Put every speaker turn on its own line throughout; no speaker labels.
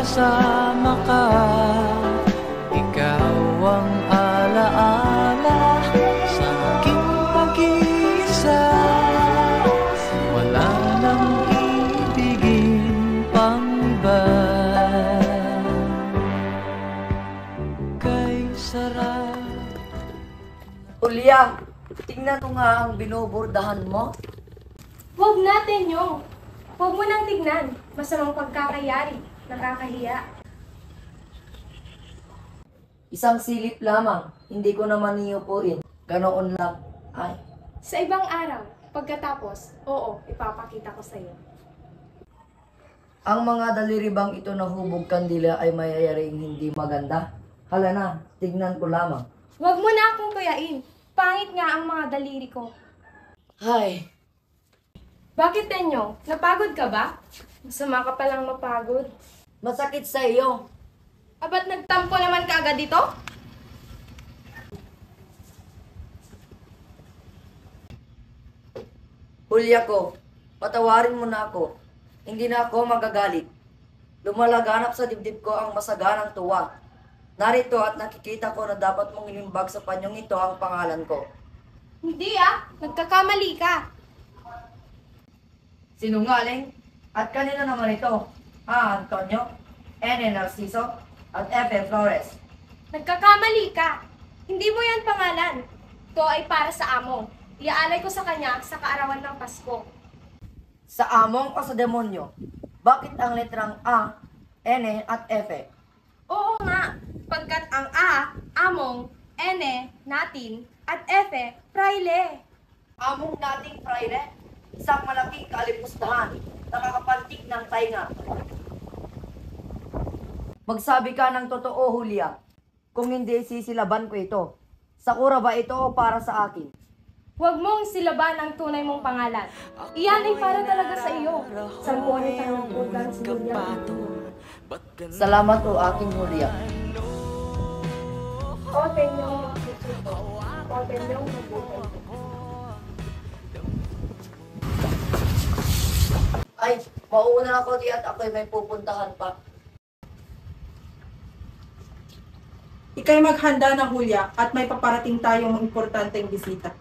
kasama ka. Ikaw ang alaala sa aking pag-iisa. Wala nang ibigin pang iba. Kay sarap.
Julia, tingnan ko nga ang binubordahan mo.
Huwag natin yung. Huwag mo nang tignan. Masamang pagkakayari. Nakakahiya.
Isang silip lamang, hindi ko naman iupuin. Ganoon lang. Ay,
Sa ibang araw, pagkatapos, oo, ipapakita ko sa'yo.
ang mga daliri bang ito na hubog kandila ay mayayaring hindi maganda? Hala na, tignan ko lamang.
Huwag mo na akong kuyain. Pangit nga ang mga daliri ko.
Ay,
Bakit, Tenyo? Napagod ka ba? Masama ka palang mapagod.
masakit sa iyo.
Abat nagtampo naman ka agad dito?
Julia ko, patawarin mo na ako. Hindi na ako magagalit. Lumalaganap sa dibdib ko ang masaganang tuwa. Narito at nakikita ko na dapat mong ilimbag sa panyong ito ang pangalan ko.
Hindi nagkakamali ka.
Sinungaling? At kanino naman ito? Antonio, N. Narciso, at F. Flores.
Nagkakamali ka. Hindi mo yan pangalan. Ito ay para sa amo. Iaalay ko sa kanya sa kaarawan ng Pasko.
Sa among o sa demonyo? Bakit ang letrang A, N, at F?
Oo nga, pagkat ang A, among, N, natin, at F, praile.
Among nating Friday, isang malaking kalipustahan, nakakapantik ng tainga. Magsabi ka ng totoo, Julia. Kung hindi, sisilaban ko ito. Sakura ba ito o para sa akin?
Huwag mong silaban ang tunay mong pangalan. Iyan ay para talaga sa iyo. Sampuan tayo ng ulan si Julia.
Salamat o aking Julia.
Open yung magsusuko. Open yung mabuhay.
Ay, mauuna ako di at ako'y may pupuntahan pa.
Ika'y maghanda na, Julia, at may paparating tayong importanteng bisita.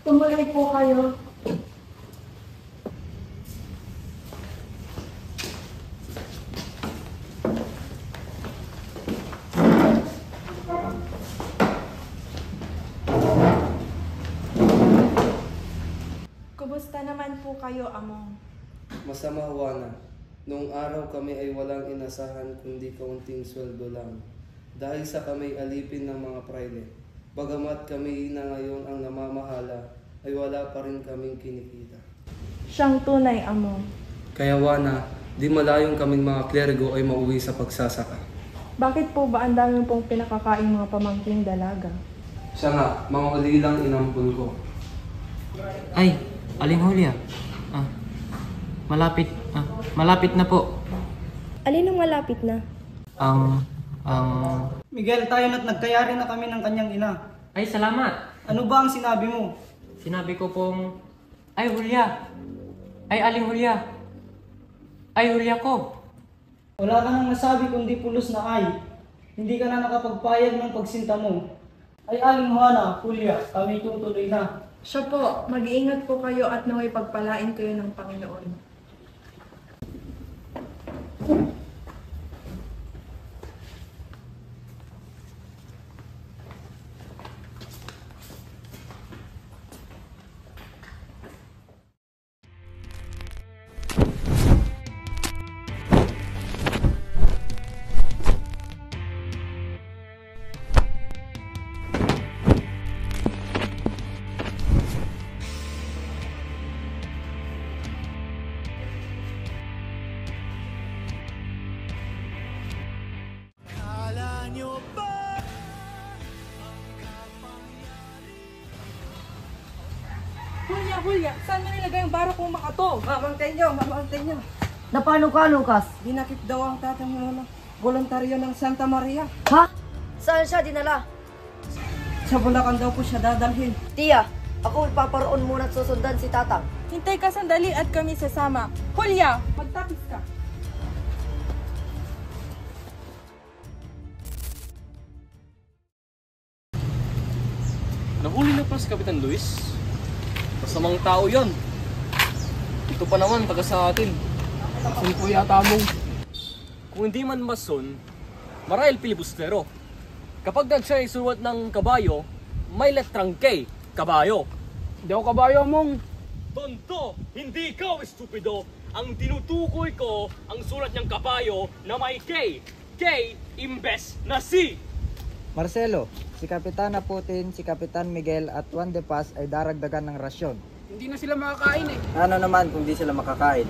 Tumuloy po kayo.
Kumusta naman po kayo, Among?
Masama, Juana. Noong araw kami ay walang inasahan kundi kaunting sweldo lang. Dahil sa kami alipin ng mga praile. Bagamat kami na ngayon ang namamahala, ay wala pa rin kaming kinikita.
Siyang tunay, Among.
Kaya Juana, di malayong kaming mga klergo ay mauwi sa pagsasaka.
Bakit po ba ang dami pong pinakakaing mga pamangking dalaga?
Siya nga, mga ulilang inampun ko.
Ay, Aling Julia. Malapit na po.
Alin ang malapit na?
Ang
Miguel, tayo na't nagkayari na kami ng kanyang ina.
Ay, salamat.
Ano ba ang sinabi mo?
Sinabi ko pong, ay Julia. Ay, Aling Julia. Ay, Julia ko.
Wala ka nang nasabi kundi pulos na ay. Hindi ka na nakapagpayag ng pagsinta mo. Ay Aling Juana, Julia, kami tutuloy na.
Siya po, mag-iingat po kayo at naway pagpalain kayo ng Panginoon. Julia, saan mo nilagay ang barok mong makato?
Mamangkin nyo. Na paano ka, Lucas?
Dinakip daw ang tatang lolo. Voluntaryo ng Santa Maria.
Ha? Saan siya dinala?
Sa Bulacan daw po siya dadalhin.
Tia, ako ipaparoon muna at susundan si tatang.
Hintay ka sandali at kami sasama. Julia, magtapis ka.
Nahuli na pala si Kapitan Luis. Masamang tao yon. Ito pa naman, taga sa atin. Mason po yata mong. Kung hindi man mason, marahil pilibustero. Kapag siya isuwat ng kabayo, may letrang K, kabayo.
Hindi ako kabayo mong.
Tonto, hindi ikaw, estupido. Ang tinutukoy ko, ang sulat niyang kabayo na may K. K imbes na C.
Marcelo, si Kapitana Putin, si Kapitan Miguel at Juan de Paz ay daragdagan ng rasyon.
Hindi na sila makakain eh.
Ano naman kung di sila makakain?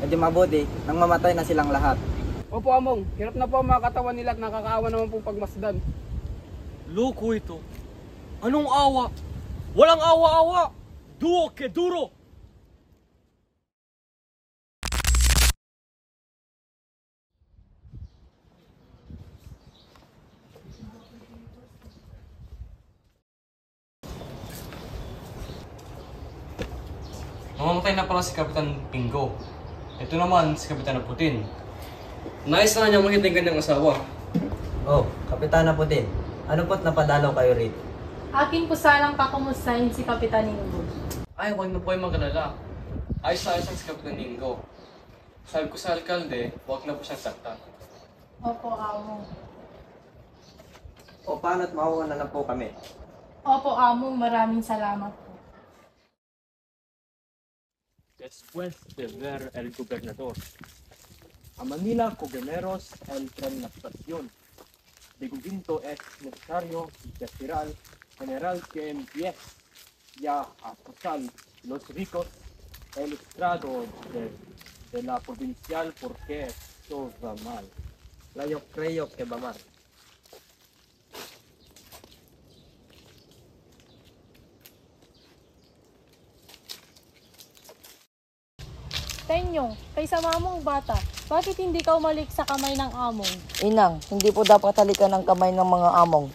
E di mabuti, nang mamatay na silang lahat.
Opo among, hirap na po ang mga katawan nila at nakakaawa naman po pagmasdan.
Loko ito. Anong awa? Walang awa-awa. Duo ke duro. Mamamatay na pala si Kapitan Pingo. Ito naman si Kapitan Putin. Nais na niya makita yung kanyang asawa.
Oh, Kapitana Putin, ano po't napadalaw kayo rito?
Akin po sanang kakumustahin si Kapitan Ningbo.
Ay, huwag na po kayo magalala. Ayos na ayos ang si Kapitan Ningo. Sabi ko sa alkalde, huwag na po siyang saktan.
Opo, amo.
O paano't makuha na po kami?
Opo, amo. Maraming salamat po.
Después de ver el gobernador, a Manila Cogoneros entran en la situación. De momento es necesario decir al general que envíe ya a acusar los ricos el estrado de la provincial porque esto va mal.
Yo creo que va mal.
Tenyong, kay sama mong bata, bakit hindi ka umalik sa kamay ng among?
Inang, hindi po dapat halikan ng kamay ng mga among.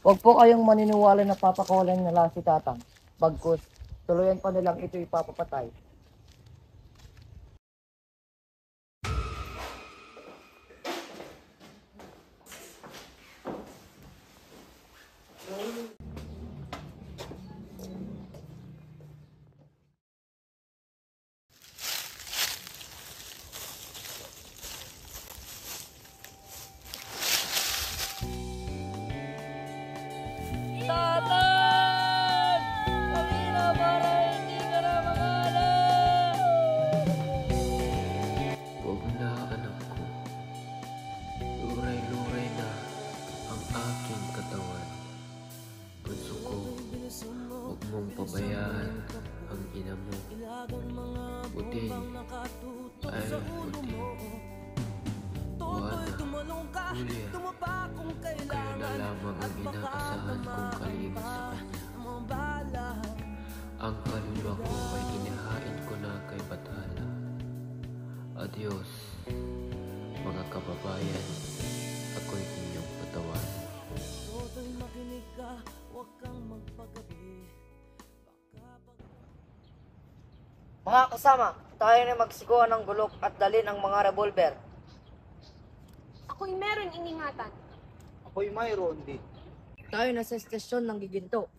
Huwag po kayong maniniwala na papakawalan nila si tatang. Bagkus, tuluyan pa nilang ito ipapapatay.
Huwag na, anak ko. Luray-luray na ang aking katawan. Bunso ko, huwag mong pabayaan ang ina mo. Putin ay putin. Juana, Julia, kayo na lamang ang inaasahan kong kaligid sa kanya. Ang kaluluwa ko ay inihain ko na kay Bathala. Adios, mga kababayan. Ako'y inyong patawan.
Mga kasama, tayo na magsiguan ng gulok at dalhin ang mga revolver.
Ako'y meron iningatan.
Ako'y mayroon din.
Tayo na sa estasyon ng Giginto.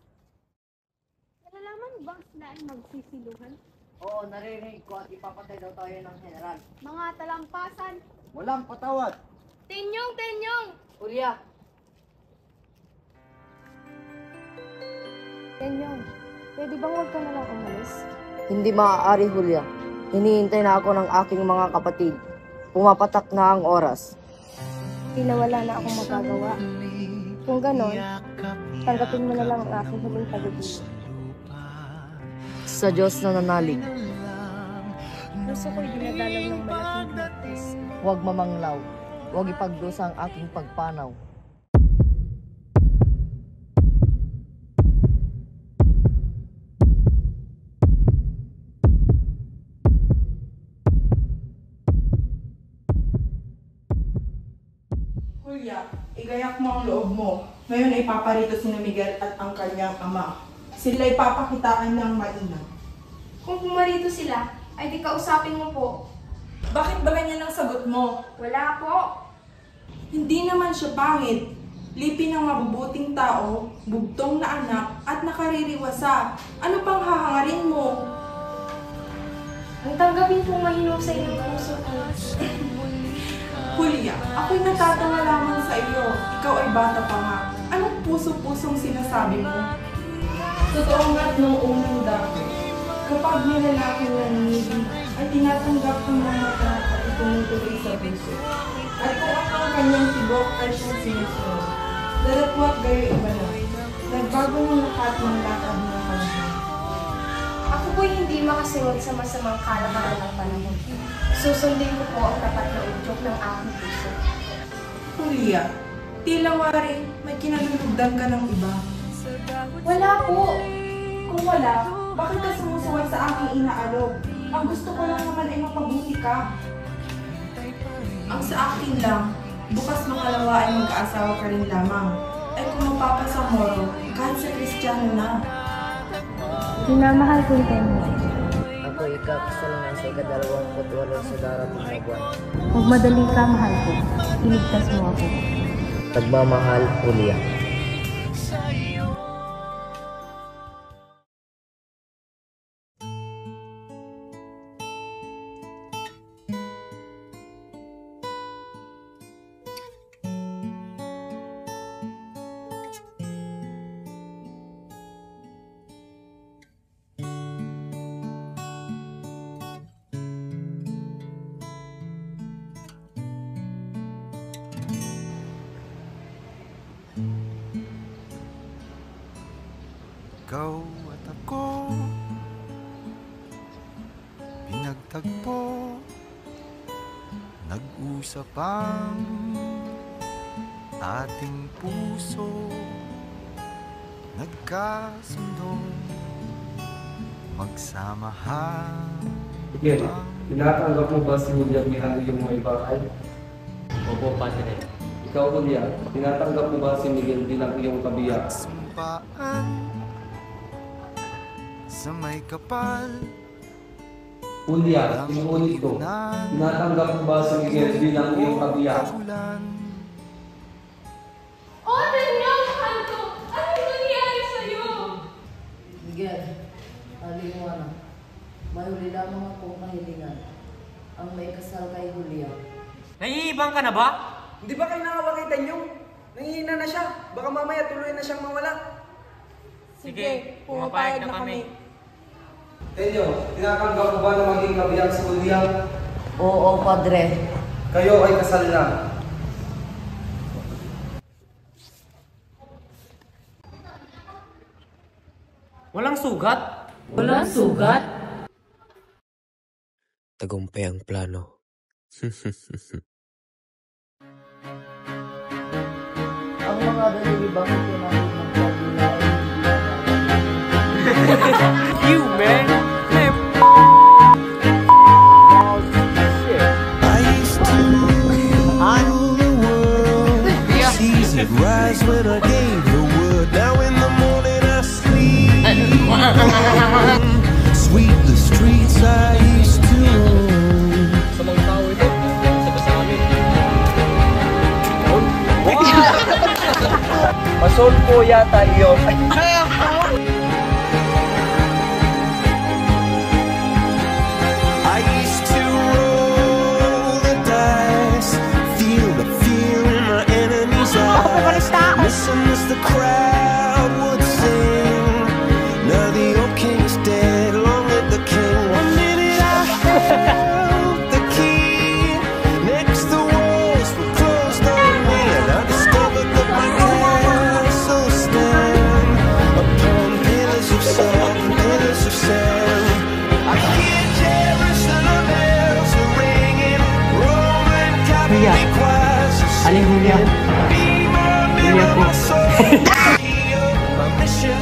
Nalalaman mo bang sila ay magsisiluhan?
Oo, naririnig ko at ipapatay daw tayo ng general.
Mga talampasan.
Walang patawad.
Tenyong, Tenyong!
Julia,
Tenyong, pwede bang huwag ka na lang umalis?
hindi maaari, Julia. Hinihintay na ako ng aking mga kapatid. Pumapatak na ang oras.
Tila wala na akong magagawa. Kung ganon, tanggapin mo na lang ang aking huling pag-ibig.
Sa Diyos na nanalig,
Gusto ko'y dinadalaw ng malaking hapis.
huwag mamanglaw. Huwag ipagdusa ang aking pagpanaw.
Julia, igayak mo ang loob mo. Ngayon ay paparito si Miguel at ang kanyang ama. Sila ay papakitaan ng mainam.
Kung pumarito sila, ay di kausapin mo po.
Bakit ba ganyan ang sagot mo?
Wala po.
Hindi naman siya pangit. Lipi ng mabubuting tao, bugtong na anak, at nakaririwasa. Ano pang hahangarin mo?
Ang tanggapin pong mahinusay ng puso ko.
Julia, ako'y natatawa lamang sa iyo. Ikaw ay bata pa nga. Anong puso-pusong sinasabi mo? Totoo nga't nung unang dati, kapag may lalaking nanginginig, ay tinatanggap ng mga mata at itumutuloy sa puso. At kung ang kanyang tibok ay siyang sinusunod, dalatwat gayo iba na. Nagbago ng lahat ng lakad ng panahon.
Ako po'y hindi makasunod sa masamang kalakaran ng panahon. Susundin ko po ang tapat na udyok ng aking puso.
Julia, tila wari, may kinalulugdan ka ng iba.
Wala po.
Kung wala, bakit ka sumusuway sa aking inaalog? Ang gusto ko lang naman ay mapabuti ka. Ang sa akin lang, bukas makalawa ay mag-aasawa ka rin lamang. Ay kung mapapasa moro, kahit sa Kristiyano na.
Minamahal ko kayo.
Ako ikakasal na sa ika-28 sa darating na buwan.
Magmadali ka, mahal ko. Iligtas mo ako.
Nagmamahal, Julia.
Ikaw at ako pinagtagpo, nag-usap ang ating puso, nagkasundo, magsamahan.
Sige, tinatanggap mo ba si Julia bilang iyong may bakal?
Opo, Padre.
Ikaw, Julia, tinatanggap mo ba si Miguel bilang iyong kabiyak?
Sumpaan sa may kapal.
Julia, inuulit ko. Tinatanggap mo ba si Miguel bilang iyong kabiyak?
Oh, Daniel, mahal ko! Anong nangyari sa'yo?
Miguel, aliwana. May huli lamang akong kahilingan. Ang may kasal kay Julia.
Naiibang ka na ba?
Hindi ba kayo nakawakitan yung? Nangihina na siya. Baka mamaya tuloy na siyang mawala.
Sige, pumapayag na kami.
Tenyo, tinatanggap mo ba na maging kabiyak si Julia?
Oo, Padre.
Kayo ay kasal na.
Walang sugat?
Walang sugat?
Tagumpay ang plano.
Ang mga dalilibang itinawag ng pagkila ay
You, man!
I used to rule the world. Seas would rise when I gave the word. Now in the morning I sleep. Sweep the streets I used to own.
Sa mga tao ito, sa amin.
Pasol po yata iyon.
I used to roll the dice, feel the fear in my enemy's eyes. Listen as the crowd would sing. Now the old king is dead, long live the king. One minute I held the key, next the walls were closed on me, and I discovered that my castle stand upon pillars of salt and pillars of sand. I hear Jerusalem bells are ringing, Roman Catholic choirs are singing. Be my mirror, my soul, my mission.